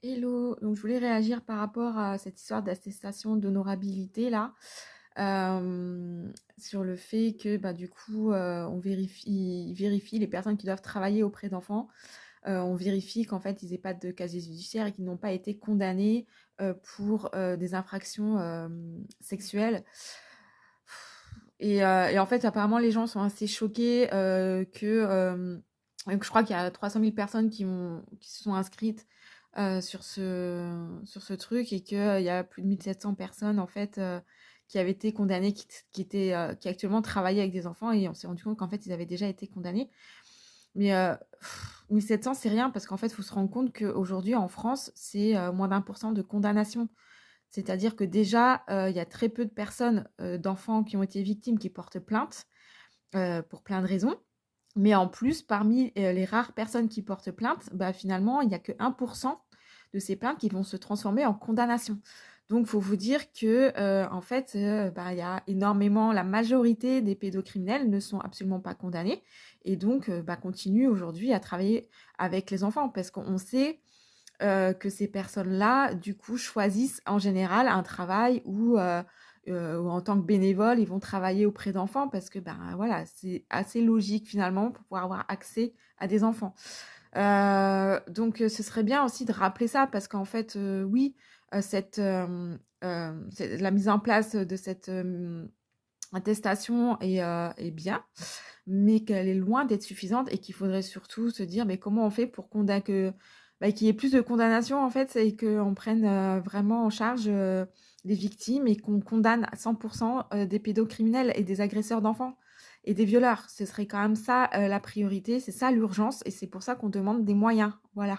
Hello, donc je voulais réagir par rapport à cette histoire d'attestation d'honorabilité là, sur le fait que bah, du coup on vérifie les personnes qui doivent travailler auprès d'enfants, on vérifie qu'en fait ils n'aient pas de casier judiciaire et qu'ils n'ont pas été condamnés pour des infractions sexuelles. Et en fait apparemment les gens sont assez choqués que je crois qu'il y a 300 000 personnes qui se sont inscrites sur ce truc et qu'il y a plus de 1700 personnes en fait qui avaient été condamnées, qui actuellement travaillaient avec des enfants et on s'est rendu compte qu'en fait ils avaient déjà été condamnés. Mais 1700 c'est rien parce qu'en fait il faut se rendre compte qu'aujourd'hui en France c'est moins d'1% de condamnation. C'est-à-dire que déjà il y a très peu de personnes, d'enfants qui ont été victimes qui portent plainte pour plein de raisons. Mais en plus, parmi les rares personnes qui portent plainte, bah, finalement, il n'y a que 1% de ces plaintes qui vont se transformer en condamnation. Donc, il faut vous dire que, en fait, bah, il y a énormément, la majorité des pédocriminels ne sont absolument pas condamnés et donc bah, continuent aujourd'hui à travailler avec les enfants parce qu'on sait que ces personnes-là, du coup, choisissent en général un travail où en tant que bénévole, ils vont travailler auprès d'enfants parce que, ben voilà, c'est assez logique finalement pour pouvoir avoir accès à des enfants. Donc, ce serait bien aussi de rappeler ça parce qu'en fait, oui, la mise en place de cette attestation est bien, mais qu'elle est loin d'être suffisante et qu'il faudrait surtout se dire mais comment on fait pour qu'il y ait plus de condamnation en fait et qu'on prenne vraiment en charge les victimes et qu'on condamne à 100% des pédocriminels et des agresseurs d'enfants et des violeurs. Ce serait quand même ça la priorité, c'est ça l'urgence et c'est pour ça qu'on demande des moyens. Voilà.